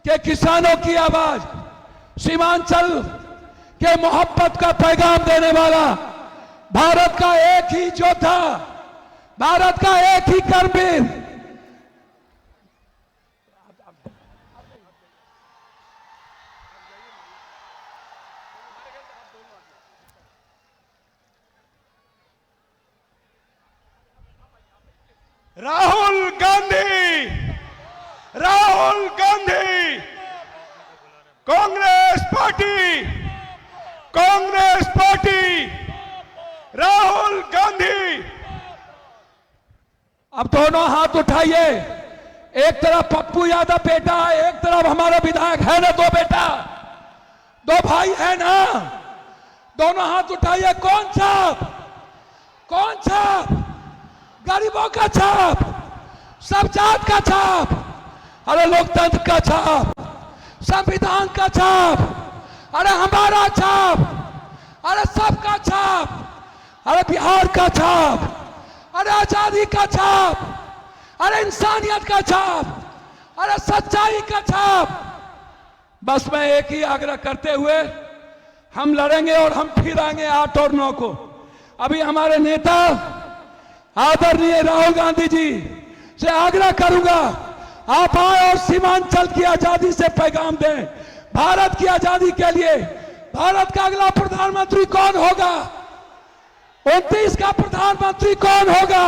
के किसानों की आवाज, सीमांचल के मोहब्बत का पैगाम देने वाला, भारत का एक ही योद्धा, भारत का एक ही करवीर, राहुल गांधी, राहुल गांधी, कांग्रेस पार्टी, कांग्रेस पार्टी, राहुल गांधी। अब दोनों हाथ उठाइए। एक तरफ पप्पू यादव बेटा, एक तरफ हमारा विधायक है ना, दो बेटा, दो भाई है ना, दोनों हाथ उठाइए। कौन छाप, कौन छाप? गरीबों का छाप, सब जात का छाप, अरे लोकतंत्र का छाप, संविधान का छाप, अरे हमारा छाप, अरे सबका छाप, अरे बिहार का छाप, अरे आजादी का छाप, अरे इंसानियत का छाप, अरे सच्चाई का छाप। बस मैं एक ही आग्रह करते हुए हम लड़ेंगे और हम फिर आएंगे 8 और 9 को। अभी हमारे नेता आदरणीय राहुल गांधी जी से आग्रह करूंगा, आप आए और सीमांचल की आजादी से पैगाम दें। भारत की आजादी के लिए भारत का अगला प्रधानमंत्री कौन होगा, 29 का प्रधानमंत्री कौन होगा?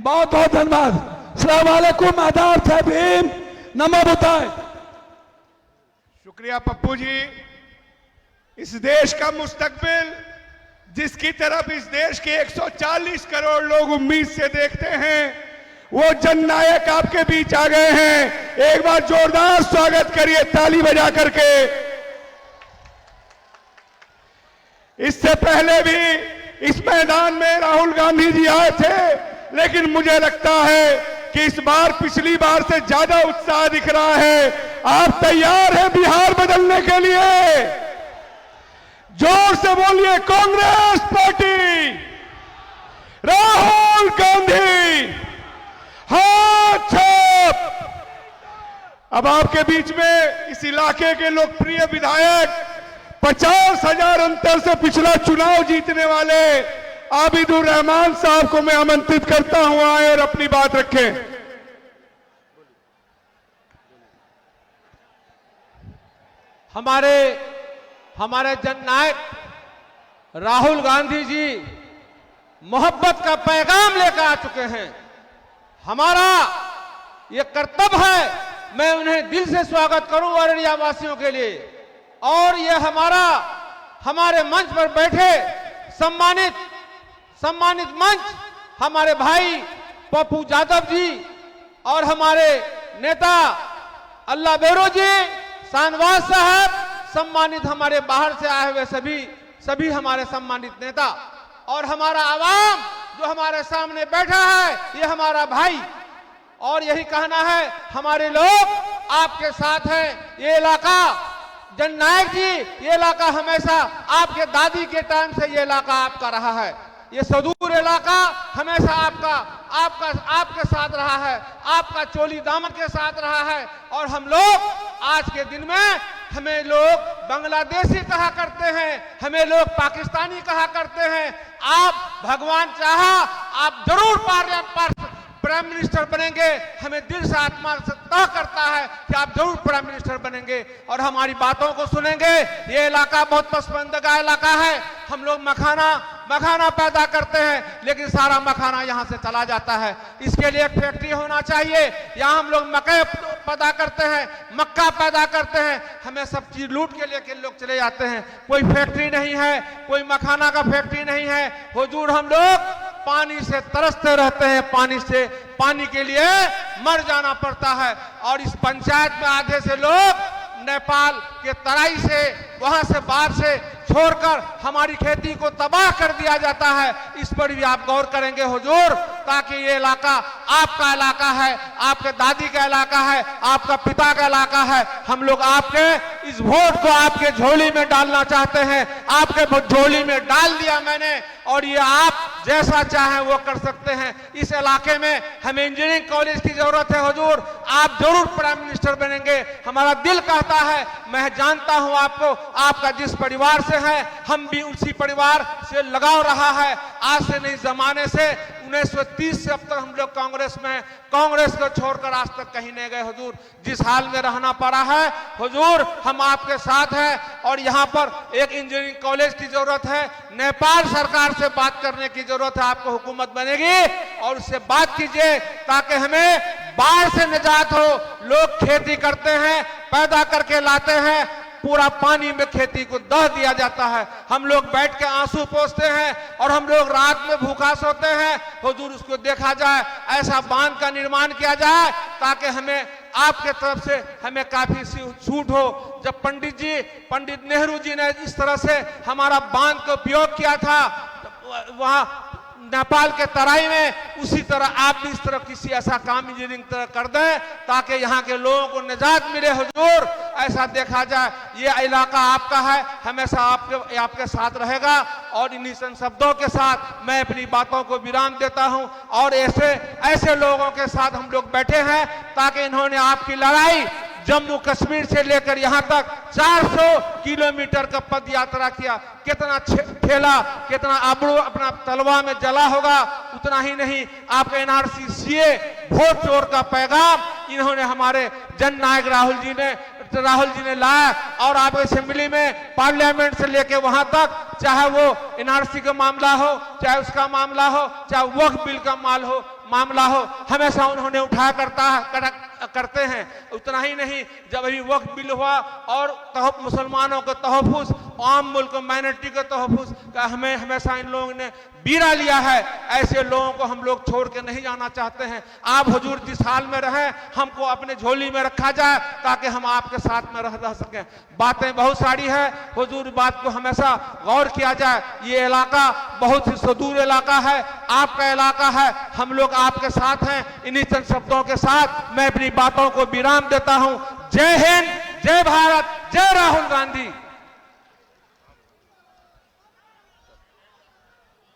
बहुत बहुत धन्यवाद। अस्सलाम वालेकुम, आदाब, जय भीम, नमो बुद्धाय। शुक्रिया पप्पू जी। इस देश का मुस्तकबिल, जिसकी तरफ इस देश के 140 करोड़ लोग उम्मीद से देखते हैं, वो जननायक आपके बीच आ गए हैं। एक बार जोरदार स्वागत करिए ताली बजा करके। इससे पहले भी इस मैदान में राहुल गांधी जी आए थे, लेकिन मुझे लगता है कि इस बार पिछली बार से ज्यादा उत्साह दिख रहा है। आप तैयार हैं बिहार बदलने के लिए? जोर से बोलिए, कांग्रेस पार्टी, राहुल गांधी, हाथ छाप। अब आपके बीच में इस इलाके के लोकप्रिय विधायक, 50,000 अंतर से पिछला चुनाव जीतने वाले आबिदुर रहमान साहब को मैं आमंत्रित करता हूं, आए और अपनी बात रखें। हमारे जननायक राहुल गांधी जी मोहब्बत का पैगाम लेकर आ चुके हैं। हमारा ये कर्तव्य है, मैं उन्हें दिल से स्वागत करूं अररिया वासियों के लिए। और ये हमारे मंच पर बैठे सम्मानित मंच हमारे भाई पप्पू यादव जी और हमारे नेता अल्लाह बेरो जी, शाहनवाज साहब, सम्मानित हमारे बाहर से आए हुए सभी हमारे सम्मानित नेता, और हमारा आवाम जो हमारे सामने बैठा है, ये हमारा भाई। और यही कहना है, हमारे लोग आपके साथ हैं। ये इलाका, जननायक जी, ये इलाका हमेशा आपके दादी के टाइम से ये इलाका आपका रहा है। ये सुदूर इलाका हमेशा आपके साथ रहा है, आपका चोली दामन के साथ रहा है। और हम लोग आज के दिन में, हमें लोग बांग्लादेशी कहा करते हैं, हमें लोग पाकिस्तानी कहा करते हैं। आप भगवान चाहा आप जरूर प्राइम मिनिस्टर बनेंगे। हमें दिल से आत्मा से तय करता है कि आप जरूर प्राइम मिनिस्टर बनेंगे और हमारी बातों को सुनेंगे। ये इलाका बहुत पसंदीदा इलाका है। हम लोग मखाना पैदा करते हैं, लेकिन सारा मखाना यहाँ से चला जाता है। इसके लिए एक फैक्ट्री होना चाहिए। यहाँ हम लोग मकई पैदा करते हैं, मक्का पैदा करते हैं, हमें सब चीज लूट के लेके लोग चले जाते हैं। कोई फैक्ट्री नहीं है, कोई मखाना का फैक्ट्री नहीं है। हुजूर, हम लोग पानी से तरसते रहते हैं, पानी के लिए मर जाना पड़ता है। और इस पंचायत में आधे से लोग नेपाल के तराई से, वहां से बाहर से छोड़कर हमारी खेती को तबाह कर दिया जाता है, इस पर भी आप गौर करेंगे हुजूर, ताकि ये इलाका आपका इलाका है, आपके दादी का इलाका है, आपका पिता का इलाका है। हम लोग आपके इस वोट को आपके झोली में डालना चाहते हैं, आपके झोली में डाल दिया मैंने, और ये आप जैसा चाहें वो कर सकते हैं। इस इलाके में हमें इंजीनियरिंग कॉलेज की जरूरत है हुजूर, आप जरूर प्राइम मिनिस्टर बनेंगे, हमारा दिल कहता है। मैं जानता हूं आपको, आपका जिस परिवार से है, हम भी उसी परिवार से लगाव रहा है, आज से नहीं जमाने से। 1930 से अब तक हम लोग कांग्रेस में, कांग्रेस को छोड़कर आज तक कहीं नहीं गए हुजूर। जिस हाल में रहना पड़ा है हुजूर, हम आपके साथ हैं। और यहाँ पर एक इंजीनियरिंग कॉलेज की जरूरत है, नेपाल सरकार से बात करने की जरूरत है। आपको हुकूमत बनेगी और उससे बात कीजिए, ताकि हमें बाढ़ से निजात हो। लोग खेती करते हैं, पैदा करके लाते हैं, पूरा पानी में खेती को दह दिया जाता है, हम लोग बैठ के आंसू पोंछते हैं, और हम लोग रात में भूखा सोते हैं। हुजूर, उसको देखा जाए, ऐसा बांध का निर्माण किया जाए ताकि हमें आपके तरफ से हमें काफी छूट हो। जब पंडित नेहरू जी ने इस तरह से हमारा बांध का उपयोग किया था वहां नेपाल के तराई में, उसी तरह आप भी इस तरह किसी ऐसा काम इंजीनियरिंग तरह कर दें ताकि यहाँ के लोगों को निजात मिले हुजूर। ऐसा देखा जाए, ये इलाका आपका है, हमेशा आपके साथ रहेगा। और इन्हीं शब्दों के साथ मैं अपनी बातों को विराम देता हूं। और ऐसे लोगों के साथ हम लोग बैठे हैं ताकि इन्होंने आपकी लड़ाई जम्मू कश्मीर से लेकर यहां तक 400 किलोमीटर का पद यात्रा किया, कितना ठेला, कितना आबरू अपना तलवा में जला होगा। उतना ही नहीं, आपका एनआरसी सीए वोट चोर का पैगाम इन्होंने हमारे जननायक राहुल जी ने लाया। और आप असेंबली में, पार्लियामेंट से लेकर वहां तक, चाहे वो एनआरसी का मामला हो, चाहे उसका मामला हो, चाहे वक्फ बिल का मामला हो, हमेशा उन्होंने उठाया करते हैं। उतना ही नहीं, जब अभी वक्फ बिल हुआ और मुसलमानों को तहफ़्फ़ुज़, आम मुल्क माइनॉरिटी को तहफ़्फ़ुज़ का हमें हमेशा इन लोगों ने बीरा लिया है। ऐसे लोगों को हम लोग छोड़ के नहीं जाना चाहते हैं। आप हुजूर जिस हाल में रहें, हमको अपने झोली में रखा जाए ताकि हम आपके साथ में रह सकें। बातें बहुत सारी है हुजूर, बात को हमेशा गौर किया जाए। ये इलाका बहुत ही सुदूर इलाका है, आपका इलाका है, हम लोग आपके साथ हैं। इन्हीं चंद शब्दों के साथ मैं अपनी बातों को विराम देता हूं। जय हिंद, जय भारत, जय राहुल गांधी।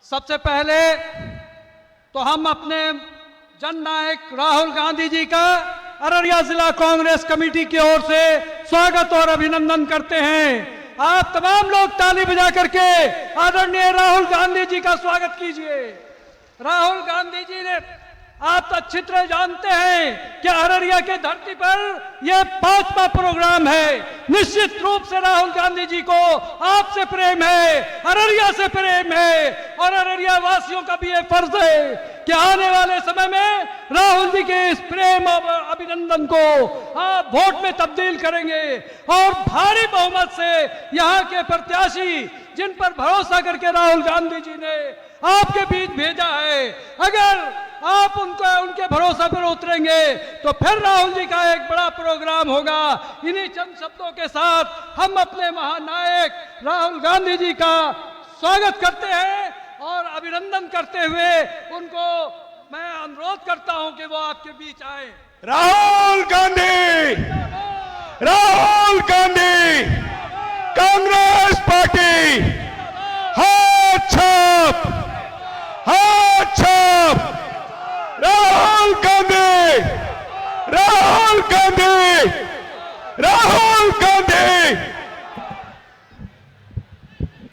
सबसे पहले तो हम अपने जननायक राहुल गांधी जी का अररिया जिला कांग्रेस कमेटी की ओर से स्वागत और अभिनंदन करते हैं। आप तमाम लोग ताली बजा करके आदरणीय राहुल गांधी जी का स्वागत कीजिए। राहुल गांधी जी ने, आप तो अच्छी तरह जानते हैं कि अररिया के धरती पर यह 5वां प्रोग्राम है। निश्चित रूप से राहुल गांधी जी को आपसे प्रेम है, अररिया से प्रेम है, और अररिया वासियों का भी यह फर्ज है कि आने वाले समय में राहुल जी के इस प्रेम और अभिनंदन को आप वोट में तब्दील करेंगे और भारी बहुमत से यहाँ के प्रत्याशी, जिन पर भरोसा करके राहुल गांधी जी ने आपके बीच भेजा है, अगर आप उनके भरोसा पर उतरेंगे तो फिर राहुल जी का एक बड़ा प्रोग्राम होगा। इन्हीं चंद शब्दों के साथ हम अपने महानायक राहुल गांधी जी का स्वागत करते हैं और अभिनंदन करते हुए उनको मैं अनुरोध करता हूं कि वो आपके बीच आए। राहुल गांधी, राहुल गांधी, कांग्रेस पार्टी, हाथ छाप, हाथ छाप, राहुल गांधी, राहुल गांधी, राहुल गांधी।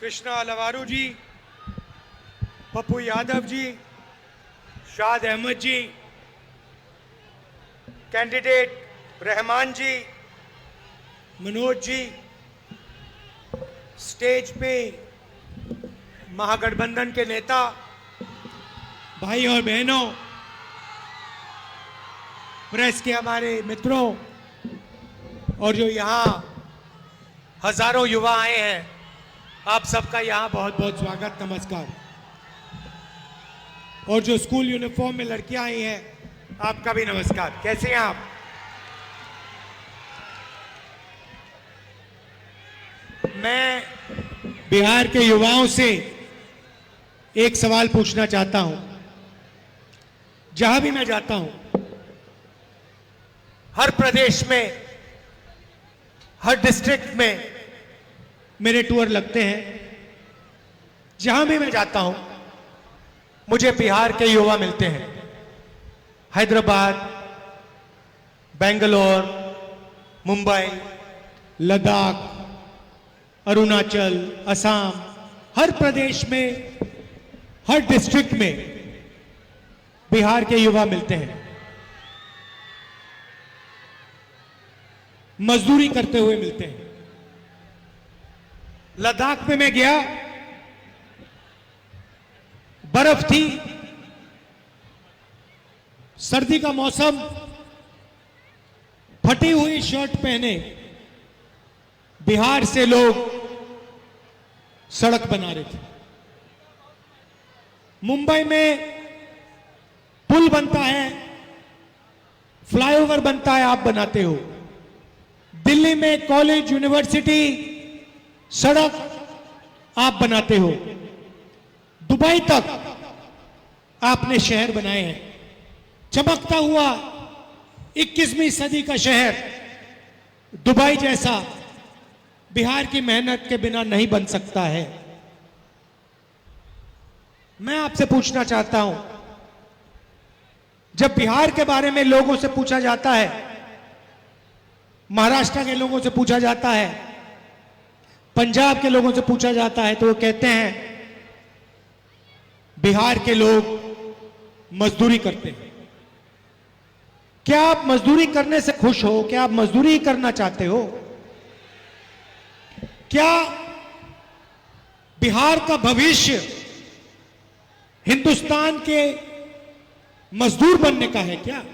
कृष्णा लवारू जी, पप्पू यादव जी, शाद अहमद जी, कैंडिडेट रहमान जी, मनोज जी, स्टेज पे महागठबंधन के नेता, भाई और बहनों, प्रेस के हमारे मित्रों, और जो यहाँ हजारों युवा आए हैं, आप सबका यहाँ बहुत बहुत स्वागत, नमस्कार। और जो स्कूल यूनिफॉर्म में लड़कियां आई हैं, आपका भी नमस्कार। कैसे हैं आप? मैं बिहार के युवाओं से एक सवाल पूछना चाहता हूं। जहां भी मैं जाता हूं, हर प्रदेश में, हर डिस्ट्रिक्ट में मेरे टूर लगते हैं। जहां भी मैं जाता हूं, मुझे बिहार के युवा मिलते हैं। हैदराबाद, बेंगलोर, मुंबई, लद्दाख, अरुणाचल, असम, हर प्रदेश में, हर डिस्ट्रिक्ट में बिहार के युवा मिलते हैं। मजदूरी करते हुए मिलते हैं। लद्दाख में मैं गया, बर्फ थी, सर्दी का मौसम, फटी हुई शर्ट पहने बिहार से लोग सड़क बना रहे थे। मुंबई में पुल बनता है, फ्लाईओवर बनता है, आप बनाते हो। दिल्ली में कॉलेज, यूनिवर्सिटी, सड़क आप बनाते हो। दुबई तक आपने शहर बनाए हैं। चमकता हुआ 21वीं सदी का शहर दुबई जैसा बिहार की मेहनत के बिना नहीं बन सकता है। मैं आपसे पूछना चाहता हूं, जब बिहार के बारे में लोगों से पूछा जाता है, महाराष्ट्र के लोगों से पूछा जाता है, पंजाब के लोगों से पूछा जाता है, तो वो कहते हैं बिहार के लोग मजदूरी करते हैं। क्या आप मजदूरी करने से खुश हो? क्या आप मजदूरी ही करना चाहते हो? क्या बिहार का भविष्य हिंदुस्तान के मजदूर बनने का है क्या?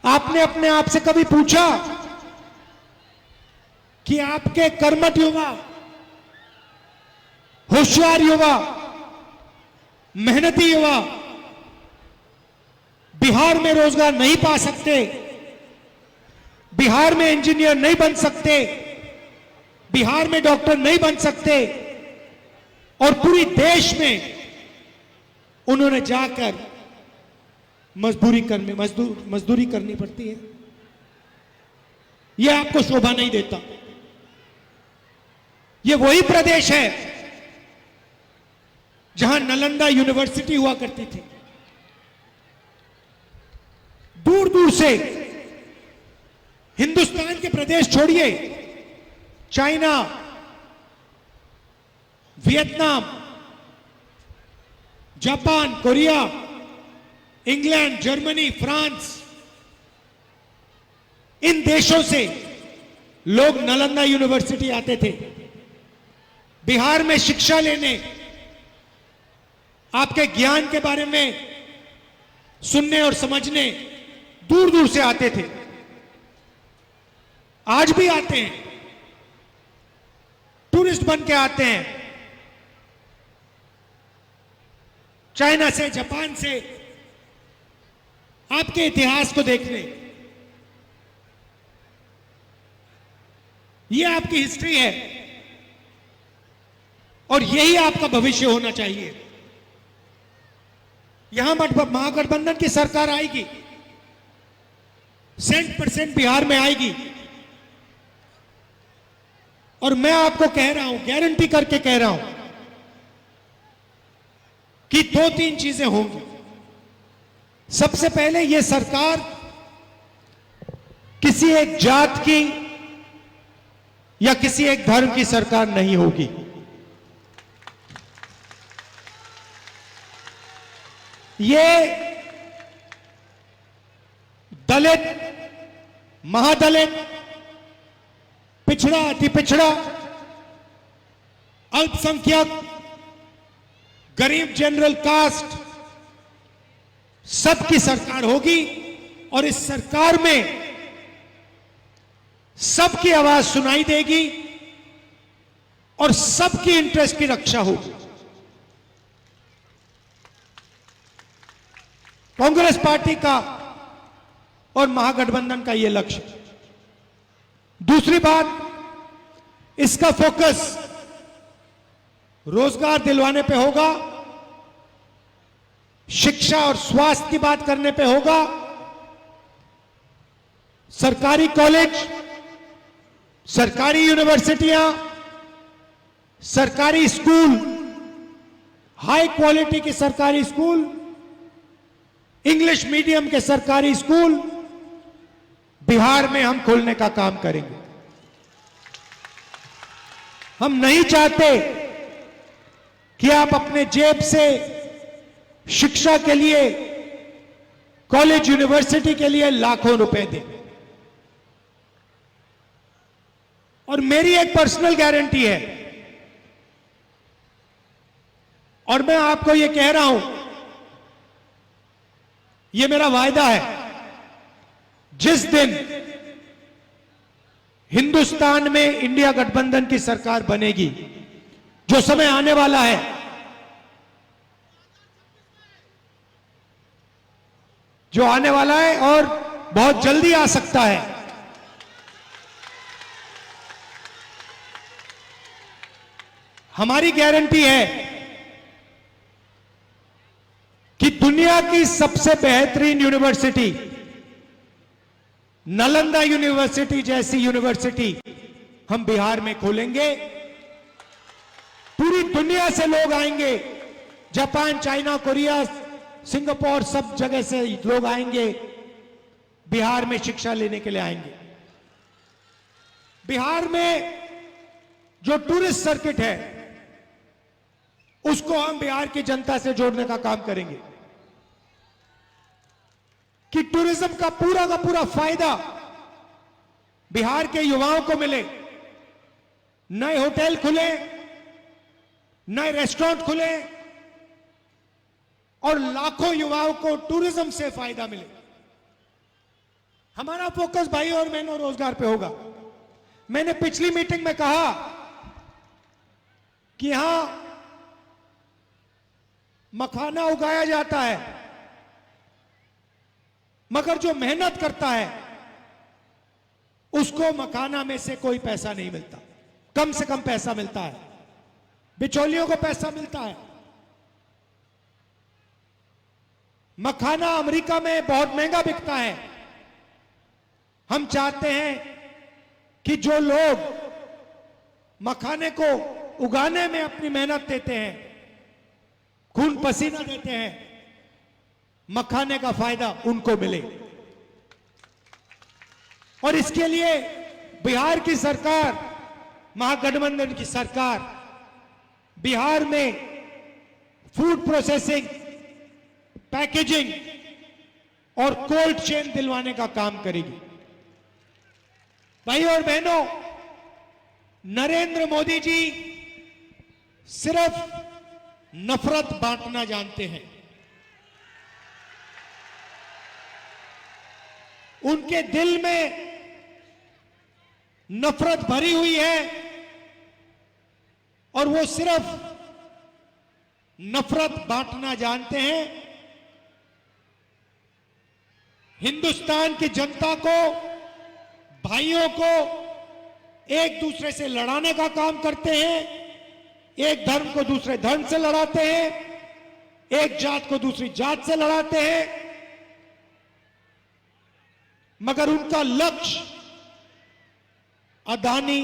आपने अपने आप से कभी पूछा कि आपके कर्मठ युवा, होशियार युवा, मेहनती युवा बिहार में रोजगार नहीं पा सकते, बिहार में इंजीनियर नहीं बन सकते, बिहार में डॉक्टर नहीं बन सकते, और पूरी देश में उन्होंने जाकर मजदूरी करनी पड़ती है? यह आपको शोभा नहीं देता। यह वही प्रदेश है जहां नालंदा यूनिवर्सिटी हुआ करती थी। दूर दूर से हिंदुस्तान के प्रदेश छोड़िए, China, Vietnam, Japan, Korea, England, Germany, France, इन देशों से लोग नालंदा यूनिवर्सिटी आते थे बिहार में शिक्षा लेने, आपके ज्ञान के बारे में सुनने और समझने दूर दूर से आते थे। आज भी आते हैं, टूरिस्ट बन के आते हैं, चाइना से, जापान से, आपके इतिहास को देखने। यह आपकी हिस्ट्री है और यही आपका भविष्य होना चाहिए। यहां महागठबंधन की सरकार आएगी, 100% बिहार में आएगी, और मैं आपको कह रहा हूं, गारंटी करके कह रहा हूं कि 2-3 चीजें होंगी। सबसे पहले यह सरकार किसी एक जात की या किसी एक धर्म की सरकार नहीं होगी। ये दलित, महादलित, पिछड़ा, अति पिछड़ा, अल्पसंख्यक, गरीब, जनरल कास्ट, सबकी सरकार होगी, और इस सरकार में सबकी आवाज सुनाई देगी और सबकी इंटरेस्ट की रक्षा होगी। कांग्रेस पार्टी का और महागठबंधन का यह लक्ष्य। दूसरी बात, इसका फोकस रोजगार दिलवाने पे होगा, शिक्षा और स्वास्थ्य की बात करने पे होगा, सरकारी कॉलेज, सरकारी यूनिवर्सिटियां, सरकारी स्कूल, हाई क्वालिटी के सरकारी स्कूल, इंग्लिश मीडियम के सरकारी स्कूल बिहार में हम खोलने का काम करेंगे। हम नहीं चाहते कि आप अपने जेब से शिक्षा के लिए, कॉलेज यूनिवर्सिटी के लिए लाखों रुपए दें। और मेरी एक पर्सनल गारंटी है, और मैं आपको यह कह रहा हूं, यह मेरा वायदा है, जिस दिन हिंदुस्तान में इंडिया गठबंधन की सरकार बनेगी, जो समय आने वाला है, जो आने वाला है और बहुत जल्दी आ सकता है, हमारी गारंटी है कि दुनिया की सबसे बेहतरीन यूनिवर्सिटी, नालंदा यूनिवर्सिटी जैसी यूनिवर्सिटी हम बिहार में खोलेंगे। पूरी दुनिया से लोग आएंगे, जापान, चाइना, कोरिया, सिंगापुर, सब जगह से लोग आएंगे, बिहार में शिक्षा लेने के लिए आएंगे। बिहार में जो टूरिस्ट सर्किट है, उसको हम बिहार की जनता से जोड़ने का काम करेंगे कि टूरिज्म का पूरा फायदा बिहार के युवाओं को मिले। नए होटल खुले, नए रेस्टोरेंट खुले और लाखों युवाओं को टूरिज्म से फायदा मिले। हमारा फोकस भाई और बहनों रोजगार पे होगा। मैंने पिछली मीटिंग में कहा कि यहां मखाना उगाया जाता है, मगर जो मेहनत करता है उसको मखाना में से कोई पैसा नहीं मिलता, कम से कम पैसा मिलता है, बिचौलियों को पैसा मिलता है। मखाना अमेरिका में बहुत महंगा बिकता है। हम चाहते हैं कि जो लोग मखाने को उगाने में अपनी मेहनत देते हैं, खून पसीना देते हैं, मखाने का फायदा उनको मिले। और इसके लिए बिहार की सरकार, महागठबंधन की सरकार, बिहार में फूड प्रोसेसिंग, पैकेजिंग और कोल्ड चेन दिलवाने का काम करेगी। भाई और बहनों, नरेंद्र मोदी जी सिर्फ नफरत बांटना जानते हैं। उनके दिल में नफरत भरी हुई है और वो सिर्फ नफरत बांटना जानते हैं। हिंदुस्तान की जनता को, भाइयों को एक दूसरे से लड़ाने का काम करते हैं। एक धर्म को दूसरे धर्म से लड़ाते हैं, एक जात को दूसरी जात से लड़ाते हैं, मगर उनका लक्ष्य अदानी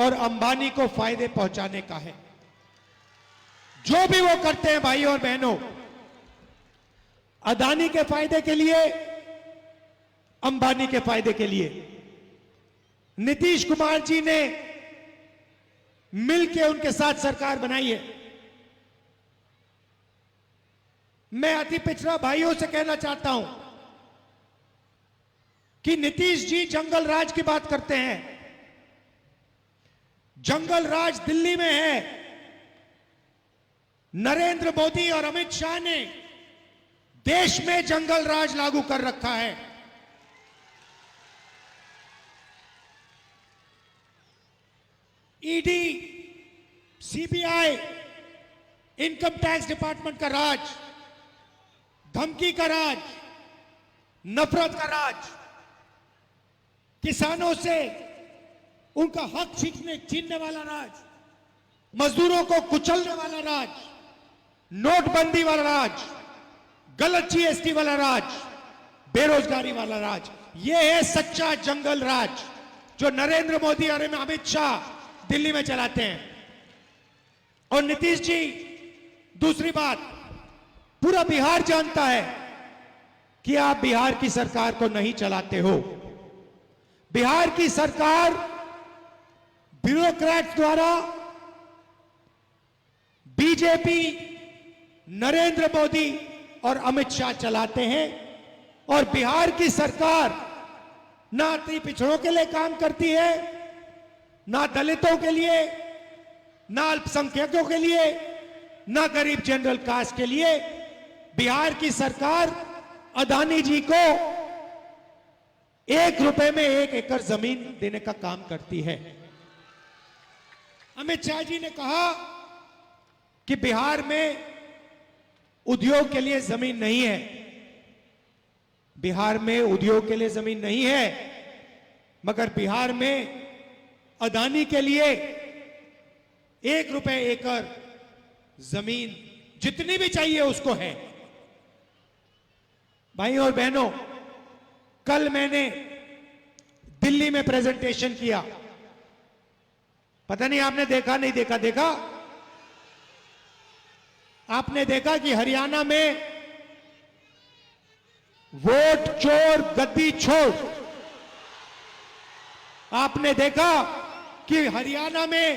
और अंबानी को फायदे पहुंचाने का है। जो भी वो करते हैं भाई और बहनों, अदानी के फायदे के लिए, अंबानी के फायदे के लिए। नीतीश कुमार जी ने मिलकर उनके साथ सरकार बनाई है। मैं अति पिछड़ा भाइयों से कहना चाहता हूं कि नीतीश जी जंगल राज की बात करते हैं। जंगल राज दिल्ली में है। नरेंद्र मोदी और अमित शाह ने देश में जंगल राज लागू कर रखा है। ED, CBI, income tax department का राज, धमकी का राज, नफरत का राज, किसानों से उनका हक छीनने वाला राज, मजदूरों को कुचलने वाला राज, नोटबंदी वाला राज, गलत जीएसटी वाला राज, बेरोजगारी वाला राज, यह है सच्चा जंगल राज जो नरेंद्र मोदी और अमित शाह दिल्ली में चलाते हैं। और नीतीश जी, दूसरी बात, पूरा बिहार जानता है कि आप बिहार की सरकार को नहीं चलाते हो। बिहार की सरकार ब्यूरोक्रेट्स द्वारा, बीजेपी, नरेंद्र मोदी और अमित शाह चलाते हैं। और बिहार की सरकार ना अति पिछड़ों के लिए काम करती है, ना दलितों के लिए, ना अल्पसंख्यकों के लिए, ना गरीब जनरल कास्ट के लिए। बिहार की सरकार अदानी जी को 1 रुपए में 1 एकड़ जमीन देने का काम करती है। अमित शाह जी ने कहा कि बिहार में उद्योग के लिए जमीन नहीं है। बिहार में उद्योग के लिए जमीन नहीं है, मगर बिहार में अदानी के लिए 1 रुपए एकड़ जमीन जितनी भी चाहिए उसको है। भाई और बहनों, कल मैंने दिल्ली में प्रेजेंटेशन किया। पता नहीं आपने देखा नहीं देखा? देखा? आपने देखा कि हरियाणा में वोट चोर गद्दी छोड़। आपने देखा कि हरियाणा में,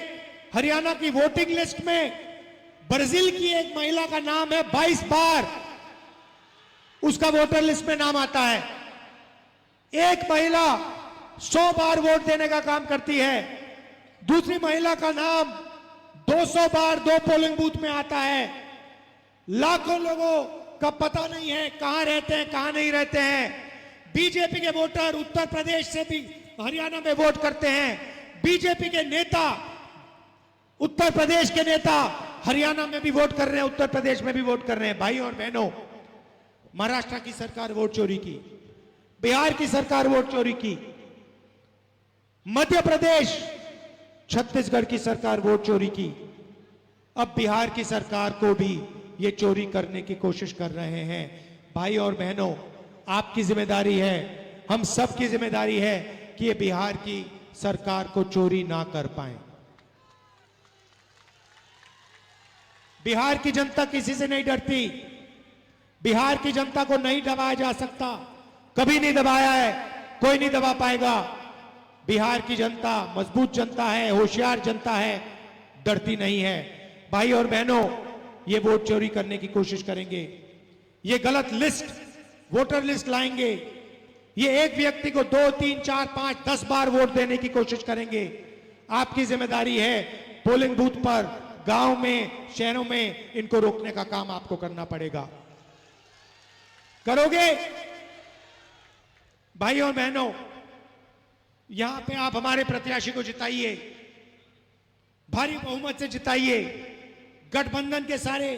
हरियाणा की वोटिंग लिस्ट में ब्राजील की एक महिला का नाम है, 22 बार उसका वोटर लिस्ट में नाम आता है। एक महिला 100 बार वोट देने का काम करती है, दूसरी महिला का नाम 200 बार 2 पोलिंग बूथ में आता है। लाखों लोगों का पता नहीं है कहां रहते हैं, कहां नहीं रहते हैं। बीजेपी के वोटर उत्तर प्रदेश से भी हरियाणा में वोट करते हैं। बीजेपी के नेता, उत्तर प्रदेश के नेता हरियाणा में भी वोट कर रहे हैं, उत्तर प्रदेश में भी वोट कर रहे हैं। भाई और बहनों, महाराष्ट्र की सरकार वोट चोरी की, बिहार की सरकार वोट चोरी की, मध्य प्रदेश, छत्तीसगढ़ की सरकार वोट चोरी की। अब बिहार की सरकार को भी ये चोरी करने की कोशिश कर रहे हैं। भाई और बहनों, आपकी जिम्मेदारी है, हम सब की जिम्मेदारी है कि ये बिहार की सरकार को चोरी ना कर पाए। बिहार की जनता किसी से नहीं डरती। बिहार की जनता को नहीं दबाया जा सकता, कभी नहीं दबाया है, कोई नहीं दबा पाएगा। बिहार की जनता मजबूत जनता है, होशियार जनता है, डरती नहीं है। भाई और बहनों, ये वोट चोरी करने की कोशिश करेंगे, ये गलत लिस्ट, वोटर लिस्ट लाएंगे, ये एक व्यक्ति को 2, 3, 4, 5, 10 बार वोट देने की कोशिश करेंगे। आपकी जिम्मेदारी है पोलिंग बूथ पर, गांव में, शहरों में इनको रोकने का काम आपको करना पड़ेगा। करोगे? भाई और बहनों, यहां पे आप हमारे प्रत्याशी को जिताइए, भारी बहुमत से जिताइए। गठबंधन के सारे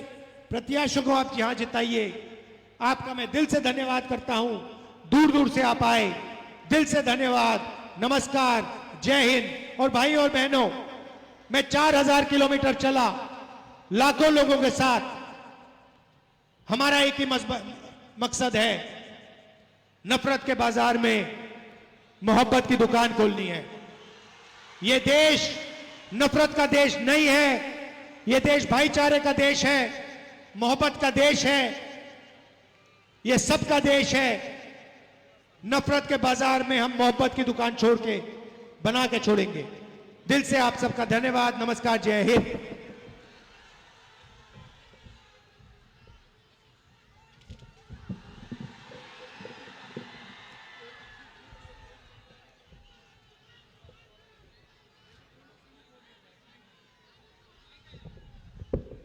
प्रत्याशियों को आप यहां जिताइए। आपका मैं दिल से धन्यवाद करता हूं, दूर दूर से आप आए, दिल से धन्यवाद, नमस्कार, जय हिंद। और भाई और बहनों, मैं 4000 किलोमीटर चला लाखों लोगों के साथ। हमारा एक ही मकसद है, नफरत के बाजार में मोहब्बत की दुकान खोलनी है। यह देश नफरत का देश नहीं है, यह देश भाईचारे का देश है, मोहब्बत का देश है, यह सबका देश है। नफरत के बाजार में हम मोहब्बत की दुकान छोड़ के बना के छोड़ेंगे। दिल से आप सबका धन्यवाद, नमस्कार, जय हिंद।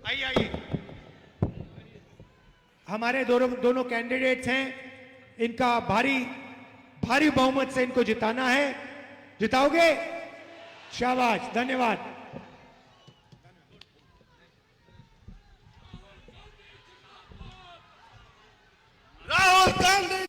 आइए, हमारे दोनों कैंडिडेट्स हैं, इनका भारी बहुमत से इनको जिताना है। जिताओगे? शाबाश, धन्यवाद। राहुल गांधी